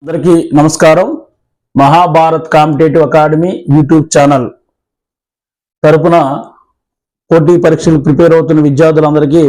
అందరికీ నమస్కారం. Mahabharat competitive academy YouTube channel తరపున పోటీ పరీక్షలు ప్రిపేర్ అవుతున్న విద్యార్థులందరికీ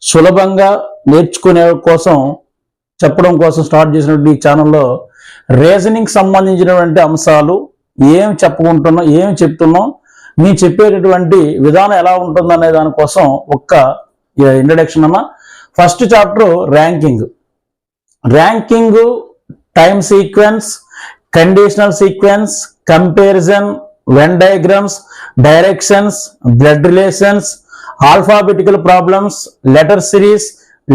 సులభంగా నేర్చుకునే కోసం చెప్పడం కోసం స్టార్ట్ చేసినటువంటి ఈ ఛానల్లో రీజనింగ్ సంబంధించినటువంటి అంశాలు ఏం చెప్తున్నాం నేను చెప్పేటటువంటి విధానం ఎలా ఉంటుందనే దానికోసం ఒక్క ఇంట్రడక్షన్ అన్న. First chapter ranking, time sequence, conditional sequence, comparison, Venn diagrams, directions, blood relations, alphabetical problems, letter series,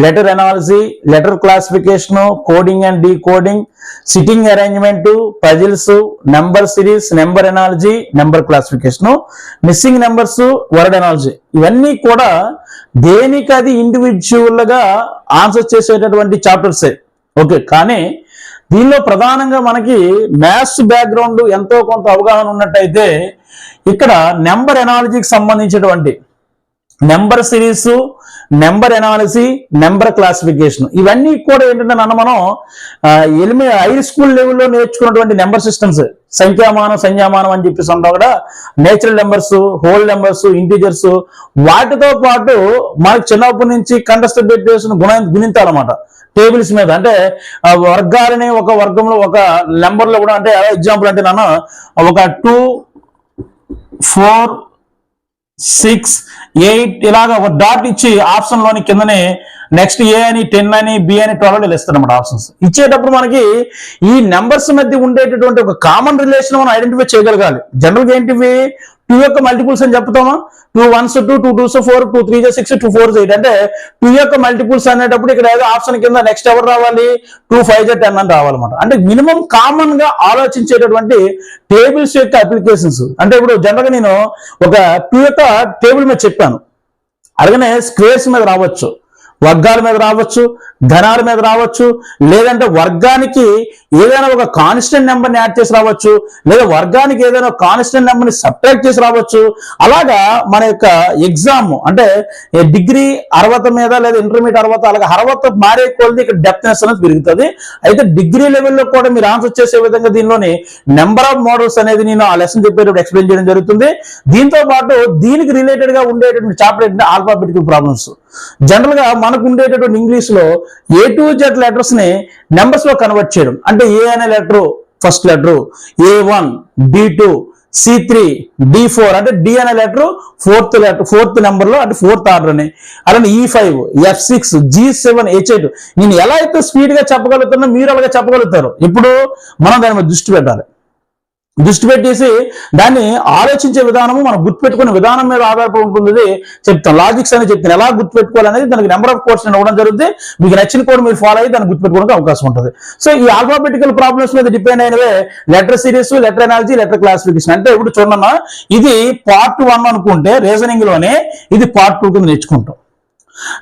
letter analogy, letter classification, coding and decoding, sitting arrangement, puzzles, number series, number analogy, number classification, missing numbers, word analogy, ఇవన్నీ కూడా దేనికి అది individual గా answer చేసేటటువంటి చాప్టర్సే. Okay, కానీ దీనిలో ప్రధానంగా మనకి మ్యాథ్స్ బ్యాక్గ్రౌండ్ ఎంతో కొంత అవగాహన ఉన్నట్టయితే ఇక్కడ నెంబర్ ఎనాలజీకి సంబంధించినటువంటి number series, number analysis, number classification, ఇవన్నీ కూడా ఏంటంటే మనం హై స్కూల్ లెవెల్లో నేర్చుకున్నటువంటి నెంబర్ సిస్టమ్స్, సంఖ్యామానం అని చెప్పేసి ఉంటాం కూడా, natural numbers, whole numbers, integers, వాటితో పాటు మనకి చిన్నప్పటి నుంచి కంఠస్థ పెట్టేసిన గుణింతాలన్నమాట టేబుల్స్ మీద. అంటే వర్గాలని ఒక వర్గంలో ఒక నెంబర్లో కూడా, అంటే ఎగ్జాంపుల్ అంటే నన్ను ఒక 2, 4, 6, 8 ఇలాగ ఒక డాట్ ఇచ్చి ఆప్షన్ లోని కిందనే నెక్స్ట్ ఏ అని 10 అని బి అని 12 ఇస్తారు అన్నమాట. ఆప్షన్స్ ఇచ్చేటప్పుడు మనకి ఈ నెంబర్స్ మధ్య ఉండేటటువంటి ఒక కామన్ రిలేషన్ మనం ఐడెంటిఫై చేయగలగాలి. జనరల్గా ఏంటివి 2 యొక్క మల్టిపుల్స్ అని చెప్తామా, 2 1s 2, 2 2s 4, 2 3s 6, 2 4s 8, అంటే 2 యొక్క మల్టిపుల్స్ అనేటప్పుడు ఇక్కడ ఏదో ఆప్షన్ కింద నెక్స్ట్ ఎవరు రావాలి, 2 5s 10 అని రావాలన్నమాట. అంటే మినిమం కామన్ గా ఆలోచించేటటువంటి టేబుల్స్ యొక్క అప్లికేషన్స్. అంటే ఇప్పుడు జనరల్గా నేను ఒక 2 యొక్క టేబుల్ మీద చెప్పాను, అలాగనే స్క్వేర్స్ మీద రావచ్చు, వర్గాల మీద రావచ్చు, ఘనాల మీద రావచ్చు, లేదంటే వర్గానికి ఏదైనా ఒక కాన్స్టెంట్ నెంబర్ని యాడ్ చేసి రావచ్చు, లేదా వర్గానికి ఏదైనా కాన్స్టెంట్ నెంబర్ని సబ్ట్రాక్ట్ చేసి రావచ్చు. అలాగా మన యొక్క ఎగ్జామ్ అంటే డిగ్రీ 60 మీద లేదా ఇంటర్మీడియట్ 60, అలాగే 60 మారే కొద్ది ఇక్కడ డెప్త్నెస్ అనేది పెరుగుతుంది. అయితే డిగ్రీ లెవెల్లో కూడా మీరు ఆన్సర్ చేసే విధంగా దీనిలోని నెంబర్ ఆఫ్ మోడల్స్ అనేది నేను ఆ లెసన్ చెప్పేటప్పుడు ఎక్స్ప్లెయిన్ చేయడం జరుగుతుంది. దీంతో పాటు దీనికి రిలేటెడ్ గా ఉండేటటువంటి చాప్టర్ ఏంటంటే ఆల్ఫాబెటికల్ ప్రాబ్లమ్స్. జనరల్ గా మనకు ఉండేటటువంటి ఇంగ్లీష్ లో A to Z లెటర్స్ ని నెంబర్స్ లో కన్వర్ట్ చేయడం. అంటే ఏ అనే letter first letter, A1, B2, C3, D4, అంటే డి అనే లెటర్ ఫోర్త్ నెంబర్ లో, అంటే 4th ఆర్డర్ అని, అలానే E5, F6, G7, H8. నేను ఎలా అయితే స్పీడ్ గా చెప్పగలుగుతున్నా మీరు అలాగే చెప్పగలుగుతారు. ఇప్పుడు మనం దాని మీద దృష్టి పెట్టేసి దాన్ని ఆలోచించే విధానము, మనం గుర్తుపెట్టుకునే విధానం మీద ఆధారపడి ఉంటుంది. చెప్తాను, లాజిక్స్ అని చెప్తాను, ఎలా గుర్తుపెట్టుకోవాలనేది దానికి నెంబర్ ఆఫ్ కోడ్స్ ఇవ్వడం జరుగుతుంది. మీకు నచ్చిన కోడ్ మీరు ఫాలో అయ్యి దాన్ని గుర్తుపెట్టుకోవడానికి అవకాశం ఉంటుంది. సో ఈ ఆల్ఫాబెటికల్ ప్రాబ్లమ్స్ మీద డిపెండ్ అయినవే letter series, letter analogy, letter classification. అంటే ఇప్పుడు చూడమ్మా, ఇది పార్ట్ 1 అనుకుంటే రీజనింగ్ లోనే, ఇది పార్ట్ 2 కింద నేర్చుకుంటాం.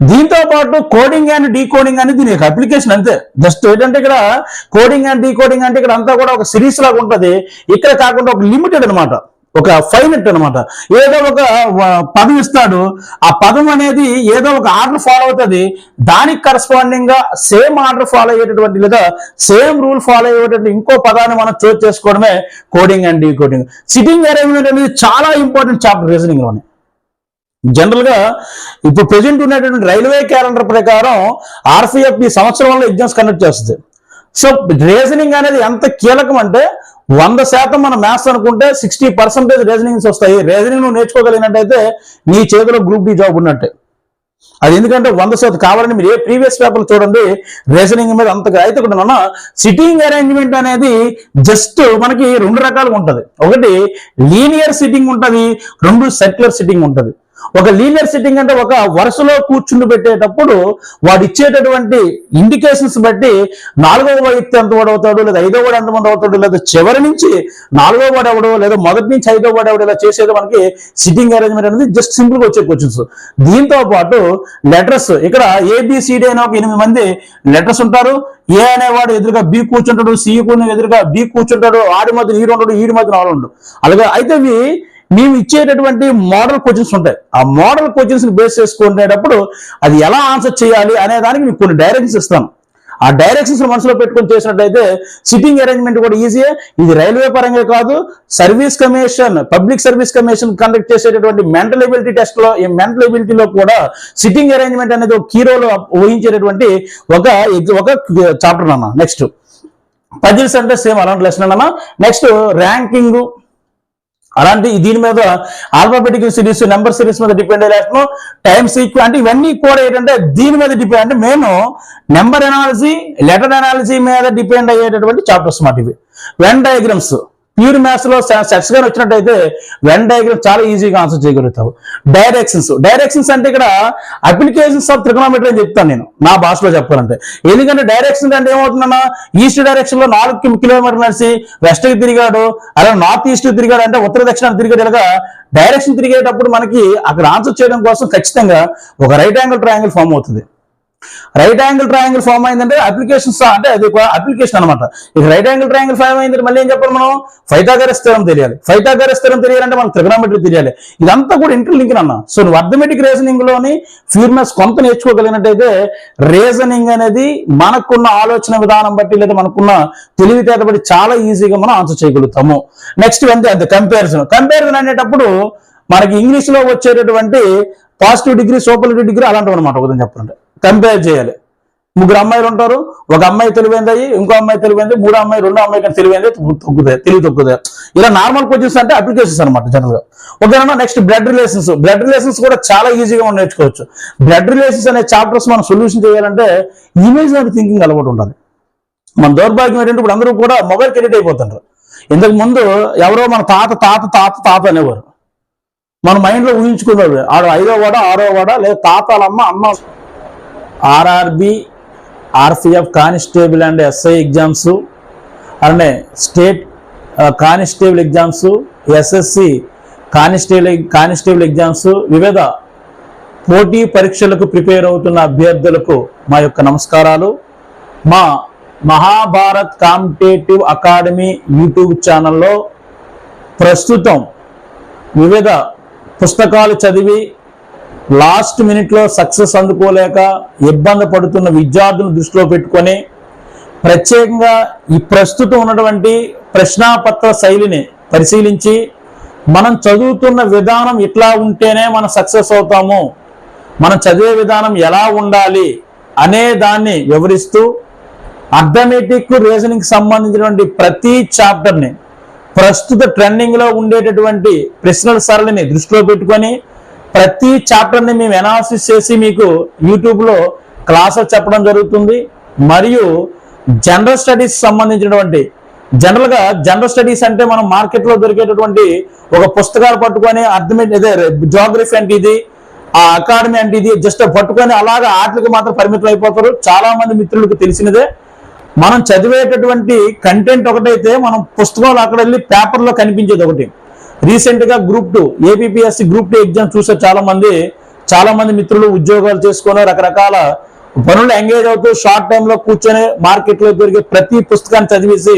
దీంతో పాటు కోడింగ్ అండ్ డీకోడింగ్ అనేది దీని యొక్క అప్లికేషన్ అంతే. జస్ట్ ఏంటంటే ఇక్కడ కోడింగ్ అండ్ డీకోడింగ్ అంటే ఇక్కడ అంతా కూడా ఒక సిరీస్ లాగా ఉంటుంది. ఇక్కడ కాకుండా ఒక లిమిటెడ్ అనమాట, ఒక ఫైనట్ అనమాట. ఏదో ఒక పదం ఇస్తాడు, ఆ పదం అనేది ఏదో ఒక ఆర్డర్ ఫాలో అవుతుంది, దానికి కరస్పాండింగ్ గా సేమ్ ఆర్డర్ ఫాలో అయ్యేటటువంటి లేదా సేమ్ రూల్ ఫాలో అయ్యేటటువంటి ఇంకో పదాన్ని మనం చూస్ చేసుకోవడమే coding and decoding. Sitting arrangement అనేది చాలా ఇంపార్టెంట్ చాప్టర్ రీజనింగ్ లోనే. జనరల్ గా ఇప్పుడు ప్రెసెంట్ ఉన్నటువంటి రైల్వే క్యాలెండర్ ప్రకారం RPF ఈ సంవత్సరంలో ఎగ్జామ్స్ కండక్ట్ చేస్తుంది. సో రీజనింగ్ అనేది ఎంత కీలకం అంటే 100% మన మ్యాథ్స్ అనుకుంటే 60% రీజనింగ్స్ వస్తాయి. రీజనింగ్ నువ్వు నేర్చుకోగలిగినట్టయితే నీ చేతిలో గ్రూప్ డి జాబ్ ఉన్నట్టే. అది ఎందుకంటే 100% కావాలని మీరు ఏ ప్రీవియస్ పేపర్లు చూడండి, రీజనింగ్ మీద అంతగా. అయితే ఇక్కడ మన సిట్టింగ్ అరేంజ్మెంట్ అనేది జస్ట్ మనకి 2 రకాలుగా ఉంటుంది. ఒకటి లీనియర్ సిట్టింగ్ ఉంటుంది, 2 సర్క్యులర్ సిట్టింగ్ ఉంటుంది. ఒక లీనియర్ సిట్టింగ్ అంటే ఒక వరుసలో కూర్చుండి పెట్టేటప్పుడు వాడు ఇచ్చేటటువంటి ఇండికేషన్స్ బట్టి 4వ వ్యక్తి ఎంత వాడు అవుతాడు, లేదా 5వ వాడు ఎంతమంది అవుతాడు, లేదా చివరి నుంచి 4వ వాడు ఎవడు, లేదా మొదటి నుంచి 5వ వాడు ఎవడు, ఇలా చేసేది మనకి సిట్టింగ్ అరేంజ్మెంట్ అనేది జస్ట్ సింపుల్ గా వచ్చే క్వశ్చన్స్. దీంతో పాటు లెటర్స్, ఇక్కడ ABCD అనే ఒక 8 మంది లెటర్స్ ఉంటారు. ఏ అనేవాడు ఎదురుగా బి కూర్చుంటాడు, సి ఎదురుగా బి కూర్చుంటాడు, ఆడి మధ్య ఈడు ఉంటాడు, ఈడి మధ్య 4 ఉంటాడు. అలాగే అయితే మేము ఇచ్చేటటువంటి మోడల్ క్వశ్చన్స్ ఉంటాయి. ఆ మోడల్ క్వశ్చన్స్ ని బేస్ చేసుకునేటప్పుడు అది ఎలా ఆన్సర్ చేయాలి అనే దానికి మీకు కొన్ని డైరెక్షన్స్ ఇస్తాను. ఆ డైరెక్షన్స్ మనసులో పెట్టుకొని చేసినట్లయితే సిట్టింగ్ అరేంజ్మెంట్ కూడా ఈజీయే. ఇది రైల్వే పరంగా కాదు, service commission, public service commission conduct చేసేటటువంటి మెంటల్ ఎబిలిటీ టెస్ట్ లో, ఈ మెంటల్ ఎబిలిటీలో కూడా సిట్టింగ్ అరేంజ్మెంట్ అనేది ఒక కీ రోల్ వహించేటటువంటి ఒక చాప్టర్ అన్న. నెక్స్ట్ పజిల్స్ అంటే సేమ్ అలాంటి లెసన్ అన్న. నెక్స్ట్ ర్యాంకింగ్, అలాంటి దీని మీద ఆల్ఫాబెటికల్ సిరీస్, నెంబర్ సిరీస్ మీద డిపెండ్ అయ్యేటను, టైం సీక్వెన్స్ అంటే ఇవన్నీ కూడా ఏంటంటే దీని మీద డిపెండ్, అంటే మేము నెంబర్ అనాలజీ, లెటర్ అనాలజీ మీద డిపెండ్ అయ్యేటటువంటి చాప్టర్స్ మాట ఇవి. వెన్ డయాగ్రామ్స్, ప్యూర్ మ్యాథ్స్ లో సెట్స్ గా వచ్చినట్టయితే వెన్ డయాగ్రామ్ చాలా ఈజీగా ఆన్సర్ చేయగలుగుతావు. డైరెక్షన్స్ అంటే ఇక్కడ అప్లికేషన్స్ ఆఫ్ ట్రిగనోమెట్రీ అని చెప్తాను నేను నా భాషలో చెప్పాలంటే. ఎందుకంటే డైరెక్షన్ అంటే ఏమవుతుందన్నా, ఈస్ట్ డైరెక్షన్ లో 4 కిలోమీటర్లు నడిచి వెస్ట్ కి తిరిగాడు, అలా నార్త్ ఈస్ట్ తిరిగాడు అంటే ఉత్తర దక్షిణానికి తిరిగాడు. ఇలాగా డైరెక్షన్ తిరిగేటప్పుడు మనకి అక్కడ ఆన్సర్ చేయడం కోసం ఖచ్చితంగా ఒక రైట్ యాంగిల్ ట్రయాంగిల్ ఫామ్ అవుతుంది. రైట్ యాంగిల్ ట్రయాంగిల్ ఫామ్ అయిందంటే అప్లికేషన్స్ అంటే అది ఒక అప్లికేషన్ అనమాట. ఇక రైట్ యాంగిల్ ట్రయాంగిల్ ఫామ్ అయిందంటే మళ్ళీ ఏం చెప్పాలి మనం, పైథాగరస్ థియరం తెలియాలి. పైథాగరస్ థియరం తెలియాలంటే మనం ట్రిగనోమెట్రీ తెలియాలి. ఇదంతా కూడా ఇంటర్లింక్ అన్న. సో నువ్వు అర్థమెటిక్ రీజనింగ్ లోని ప్యూర్నెస్ కొంత నేర్చుకోగలిగినట్టయితే రీజనింగ్ అనేది మనకున్న ఆలోచన విధానం బట్టి లేదా మనకున్న తెలివితేట బట్టి చాలా ఈజీగా మనం ఆన్సర్ చేయగలుగుతాము. నెక్స్ట్ అంతే కంపారిజన్ అనేటప్పుడు మనకి ఇంగ్లీష్ లో వచ్చేటటువంటి పాజిటివ్ డిగ్రీ, సూపర్లేటివ్ డిగ్రీ అలాంటివి అనమాట. ఒకదని చెప్పాలంటే కంపేర్ చేయాలి. 3 అమ్మాయిలు ఉంటారు, ఒక అమ్మాయి తెలివైంది, ఇంకో అమ్మాయి తెలివైంది, 3 అమ్మాయి 2 అమ్మాయి కానీ తెలివి తగ్గుతాయి. ఇలా నార్మల్ క్వశ్చన్స్ అంటే అప్లికేషన్స్ అనమాట జనరల్ గా. ఓకేనా. నెక్స్ట్ బ్లడ్ రిలేషన్స్ కూడా చాలా ఈజీగా మనం నేర్చుకోవచ్చు. బ్లడ్ రిలేషన్స్ అనే చాప్టర్స్ మనం సొల్యూషన్ చేయాలంటే ఇమేజినరీ థింకింగ్ అలవాటు ఉండాలి. మన దౌర్భాగ్యం ఏంటంటే ఇప్పుడు అందరూ కూడా మొబైల్ ఎడిట్ అయిపోతుంటారు. ఇంతకు ముందు ఎవరో మన తాత అనేవారు, మన మైండ్ లో ఊహించుకునేవాడు. ఆడు 5వ వాడ 6వ వాడ లేదా తాతాలమ్మ అమ్మ. RRB, RPF constable and SI exams, అలానే state constable exams, SSC constable exams, వివిధ పోటీ పరీక్షలకు ప్రిపేర్ అవుతున్న అభ్యర్థులకు మా యొక్క నమస్కారాలు. మా మహాభారత్ కాంపిటేటివ్ అకాడమీ యూట్యూబ్ ఛానల్లో ప్రస్తుతం వివిధ పుస్తకాలు చదివి లాస్ట్ మినిట్లో సక్సెస్ అందుకోలేక ఇబ్బంది పడుతున్న విద్యార్థులను దృష్టిలో పెట్టుకొని ప్రత్యేకంగా ఈ ప్రస్తుతం ఉన్నటువంటి ప్రశ్నాపత్ర శైలిని పరిశీలించి మనం చదువుతున్న విధానం ఇట్లా ఉంటేనే మనం సక్సెస్ అవుతాము, మనం చదివే విధానం ఎలా ఉండాలి అనే దాన్ని వివరిస్తూ అర్థమెటిక్ రీజనింగ్ సంబంధించినటువంటి ప్రతి చాప్టర్ని ప్రస్తుత ట్రెండింగ్ లో ఉండేటటువంటి ప్రశ్నల సరళిని దృష్టిలో పెట్టుకొని ప్రతి చాప్టర్ని మేము అనాలిసిస్ చేసి మీకు యూట్యూబ్లో క్లాసెస్ చెప్పడం జరుగుతుంది. మరియు జనరల్ స్టడీస్ సంబంధించినటువంటి జనరల్గా జనరల్ స్టడీస్ అంటే మనం మార్కెట్లో దొరికేటటువంటి ఒక పుస్తకాలు పట్టుకొని అర్థమెటిక్ జియోగ్రఫీ అంటే ఇది, ఆ అకాడమీ అంటే ఇది జస్ట్ పట్టుకొని అలాగా ఆటలకు మాత్రం పరిమితం అయిపోతారు. చాలా మంది మిత్రులకు తెలిసినదే. మనం చదివేటటువంటి కంటెంట్ ఒకటైతే మనం పుస్తకాలు అక్కడ వెళ్ళి పేపర్లో కనిపించేది ఒకటి. రీసెంట్ గా గ్రూప్ 2 ఏపీఎస్సి గ్రూప్ 2 ఎగ్జామ్ చూసే చాలా మంది మిత్రులు ఉద్యోగాలు చేసుకొని రకరకాల పనులు ఎంగేజ్ అవుతూ షార్ట్ టైంలో కూర్చొని మార్కెట్లో దొరికే ప్రతి పుస్తకాన్ని చదివేసి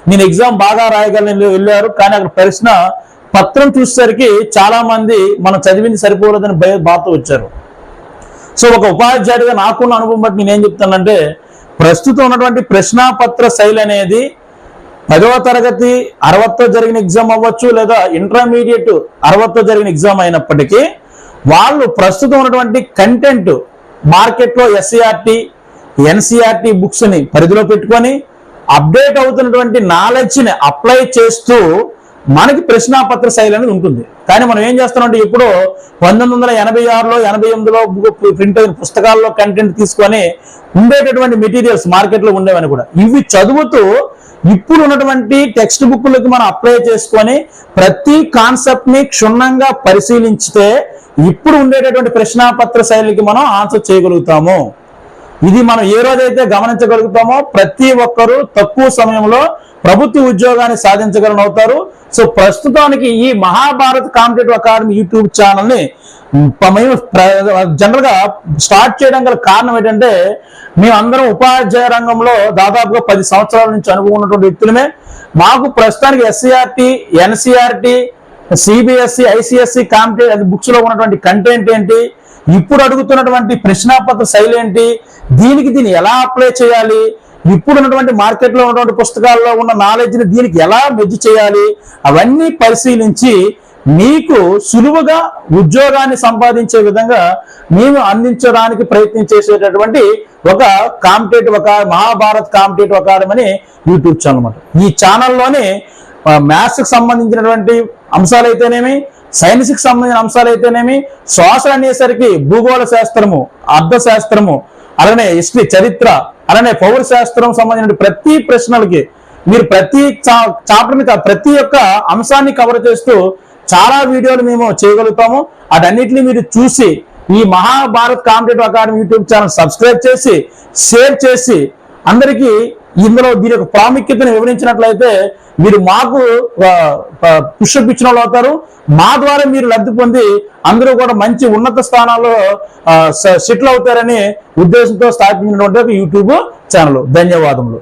నేను ఎగ్జామ్ బాగా రాయగలను వెళ్ళారు. కానీ అక్కడ ప్రశ్న పత్రం చూసేసరికి చాలా మంది మనం చదివింది సరిపోలేదని బాధతో వచ్చారు. సో ఒక ఉపాధ్యాయుడిగా నాకున్న అనుభవం బట్టి నేనేం చెప్తానంటే ప్రస్తుతం ఉన్నటువంటి ప్రశ్నాపత్ర శైలి అనేది 10వ తరగతి 60తో జరిగిన ఎగ్జామ్ అవ్వచ్చు, లేదా ఇంటర్మీడియట్ 60తో జరిగిన ఎగ్జామ్ అయినప్పటికీ వాళ్ళు ప్రస్తుతం ఉన్నటువంటి కంటెంట్ మార్కెట్లో ఎస్సీఆర్టీ, ఎన్సీఆర్టీ బుక్స్ ని పరిధిలో పెట్టుకొని అప్డేట్ అవుతున్నటువంటి నాలెడ్జ్ని అప్లై చేస్తూ మనకి ప్రశ్నాపత్ర శైలి అనేది ఉంటుంది. కానీ మనం ఏం చేస్తామంటే ఇప్పుడు 1986లో 88లో ప్రింట్ అయిన పుస్తకాల్లో కంటెంట్ తీసుకొని ఉండేటటువంటి మెటీరియల్స్ మార్కెట్లో ఉండేవని కూడా ఇవి చదువుతూ ఇప్పుడు ఉన్నటువంటి టెక్స్ట్ బుక్లకి మనం అప్లై చేసుకొని ప్రతి కాన్సెప్ట్ ని క్షుణ్ణంగా పరిశీలించితే ఇప్పుడు ఉండేటటువంటి ప్రశ్నాపత్ర శైలికి మనం ఆన్సర్ చేయగలుగుతాము. ఇది మనం ఏ రోజైతే గమనించగలుగుతామో ప్రతి ఒక్కరూ తక్కువ సమయంలో ప్రభుత్వ ఉద్యోగాన్ని సాధించగలనవుతారు. సో ప్రస్తుతానికి ఈ మహాభారత్ కాంపిటేటివ్ అకాడమీ యూట్యూబ్ ఛానల్ని మేము జనరల్ గా స్టార్ట్ చేయడం గల కారణం ఏంటంటే మేమందరం ఉపాధ్యాయ రంగంలో దాదాపుగా 10 సంవత్సరాల నుంచి అనుభవం ఉన్నటువంటి వ్యక్తులమే. మాకు ప్రస్తుతానికి SCERT, NCERT, CBSE, ICSC competitive books లో ఉన్నటువంటి కంటెంట్ ఏంటి, ఇప్పుడు అడుగుతున్నటువంటి ప్రశ్నాపత్ర శైలి ఏంటి, దీన్ని ఎలా అప్లై చేయాలి, ఇప్పుడు ఉన్నటువంటి మార్కెట్లో ఉన్నటువంటి పుస్తకాల్లో ఉన్న నాలెడ్జ్ని దీనికి ఎలా మెర్జ్ చేయాలి, అవన్నీ పరిశీలించి మీకు సులువుగా ఉద్యోగాన్ని సంపాదించే విధంగా మేము అందించడానికి ప్రయత్నం చేసేటటువంటి ఒక మహాభారత్ కాంపిటేటివ్ అకాడమీ అని యూట్యూబ్ ఛానల్ అన్నమాట. ఈ ఛానల్లోనే మ్యాథ్స్కి సంబంధించినటువంటి అంశాలు అయితేనేమి, సైన్స్కి సంబంధించిన అంశాలు అయితేనేమి, సోషల్ అనేసరికి భూగోళ శాస్త్రము, అర్థశాస్త్రము, అలానే హిస్టరీ చరిత్ర, అలానే పౌర శాస్త్రం సంబంధించిన ప్రతి ప్రశ్నలకి మీరు ప్రతి చాప్టర్ని ప్రతి ఒక్క అంశాన్ని కవర్ చేస్తూ చాలా వీడియోలు మేము చేయగలుగుతాము. అటన్నిటిని మీరు చూసి ఈ Mahabharat competitive academy YouTube channel subscribe చేసి షేర్ చేసి అందరికీ ఇందులో దీని యొక్క ప్రాముఖ్యతను వివరించినట్లయితే మీరు మాకు పుష్అప్ ఇచ్చిన వాళ్ళు అవుతారు. మా ద్వారా మీరు లబ్ధి పొంది అందరూ కూడా మంచి ఉన్నత స్థానాల్లో సెటిల్ అవుతారని ఉద్దేశంతో స్థాపించినటువంటి యూట్యూబ్ ఛానల్. ధన్యవాదములు.